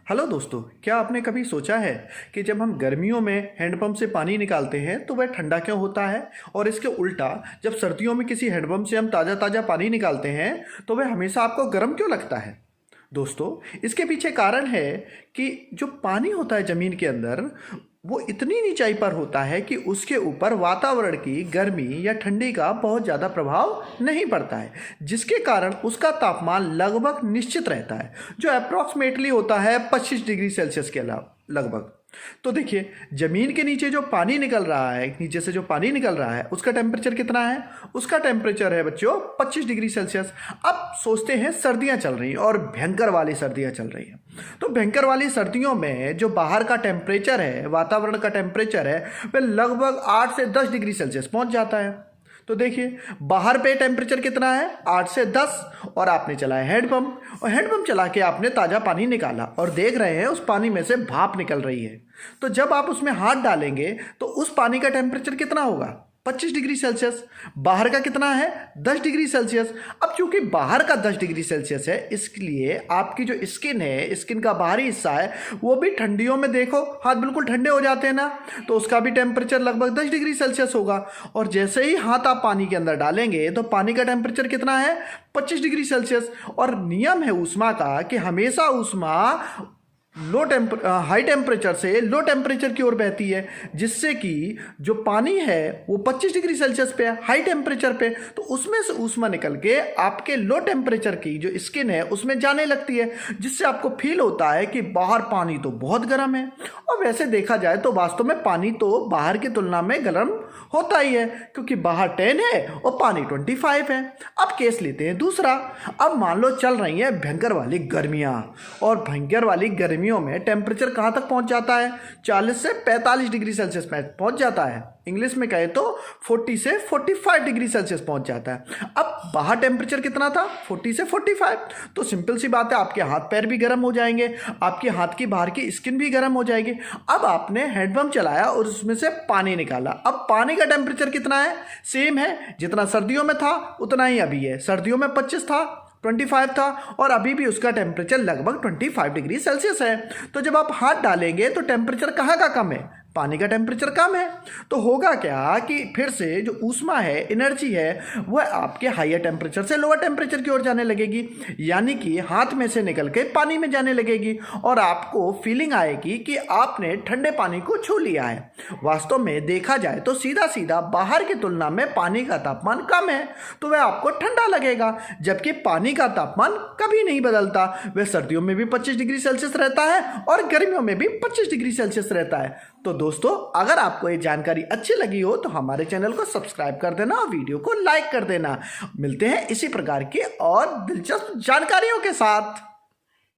Hello दोस्तों, क्या आपने कभी सोचा है कि जब हम गर्मियों में हैंडपंप से पानी निकालते हैं तो वह ठंडा क्यों होता है, और इसके उल्टा जब सर्दियों में किसी हैंडपंप से हम ताज़ा ताज़ा पानी निकालते हैं तो वह हमेशा आपको गर्म क्यों लगता है। दोस्तों, इसके पीछे कारण है कि जो पानी होता है ज़मीन के अंदर, वो इतनी ऊंचाई पर होता है कि उसके ऊपर वातावरण की गर्मी या ठंडी का बहुत ज़्यादा प्रभाव नहीं पड़ता है, जिसके कारण उसका तापमान लगभग निश्चित रहता है, जो अप्रॉक्सीमेटली होता है 25 डिग्री सेल्सियस के लगभग। तो देखिए, ज़मीन के नीचे जो पानी निकल रहा है, नीचे से जो पानी निकल रहा है, उसका टेम्परेचर कितना है? उसका टेम्परेचर है बच्चों 25 डिग्री सेल्सियस। अब सोचते हैं सर्दियां चल रही हैं और भयंकर वाली सर्दियां चल रही हैं, तो भयंकर वाली सर्दियों में जो बाहर का टेम्परेचर है, वातावरण का टेम्परेचर है, वह लगभग 8 से 10 डिग्री सेल्सियस पहुंच जाता है। तो देखिए, बाहर पे टेम्परेचर कितना है? 8 से 10, और आपने चलाया हैंडपंप, और हैंडपंप चला के आपने ताज़ा पानी निकाला और देख रहे हैं उस पानी में से भाप निकल रही है। तो जब आप उसमें हाथ डालेंगे तो उस पानी का टेम्परेचर कितना होगा? 25 डिग्री सेल्सियस। बाहर का कितना है? 10 डिग्री सेल्सियस। अब चूंकि बाहर का 10 डिग्री सेल्सियस है, इसलिए आपकी जो स्किन है, स्किन का बाहरी हिस्सा है, वो भी ठंडियों में देखो हाथ बिल्कुल ठंडे हो जाते हैं ना, तो उसका भी टेम्परेचर लगभग 10 डिग्री सेल्सियस होगा। और जैसे ही हाथ आप पानी के अंदर डालेंगे तो पानी का टेम्परेचर कितना है? 25 डिग्री सेल्सियस। और नियम है ऊष्मा का कि हमेशा ऊष्मा हाई टेम्परेचर से लो टेम्परेचर की ओर बहती है, जिससे कि जो पानी है वो 25 डिग्री सेल्सियस पे है, हाई टेम्परेचर पे, तो उसमें से ऊष्मा निकल के आपके लो टेम्परेचर की जो स्किन है उसमें जाने लगती है, जिससे आपको फील होता है कि बाहर पानी तो बहुत गर्म है। और वैसे देखा जाए तो वास्तव में पानी तो बाहर की तुलना में गर्म होता ही है, क्योंकि बाहर 10 है और पानी 25 है। अब केस लेते हैं दूसरा। अब मान लो चल रही है भयंकर वाली गर्मियाँ, और भयंकर वाली गर्मियों में टेम्परेचर कहाँ तक पहुँच जाता है? 40 से 45 डिग्री सेल्सियस में पहुँच जाता है। इंग्लिश में कहे तो 40 से 45 डिग्री सेल्सियस पहुँच जाता है। अब बाहर टेम्परेचर कितना था? 40 से 45। तो सिंपल सी बात है, आपके हाथ पैर भी गर्म हो जाएंगे, आपके हाथ की बाहर की स्किन भी गर्म हो जाएगी। अब आपने हैंडपंप चलाया और उसमें से पानी निकाला। अब पानी का टेम्परेचर कितना है? सेम है, जितना सर्दियों में था उतना ही अभी है। सर्दियों में 25 था, 25 था, और अभी भी उसका टेम्परेचर लगभग 25 डिग्री सेल्सियस है। तो जब आप हाथ डालेंगे तो टेम्परेचर कहाँ का कम है? पानी का टेम्परेचर कम है। तो होगा क्या कि फिर से जो ऊष्मा है, एनर्जी है, वह आपके हायर टेम्परेचर से लोअर टेम्परेचर की ओर जाने लगेगी, यानी कि हाथ में से निकल के पानी में जाने लगेगी, और आपको फीलिंग आएगी कि आपने ठंडे पानी को छू लिया है। वास्तव में देखा जाए तो सीधा सीधा बाहर की तुलना में पानी का तापमान कम है, तो वह आपको ठंडा लगेगा, जबकि पानी का तापमान कभी नहीं बदलता। वह सर्दियों में भी 25 डिग्री सेल्सियस रहता है और गर्मियों में भी 25 डिग्री सेल्सियस रहता है। तो दोस्तों, अगर आपको ये जानकारी अच्छी लगी हो तो हमारे चैनल को सब्सक्राइब कर देना और वीडियो को लाइक कर देना। मिलते हैं इसी प्रकार की और दिलचस्प जानकारियों के साथ।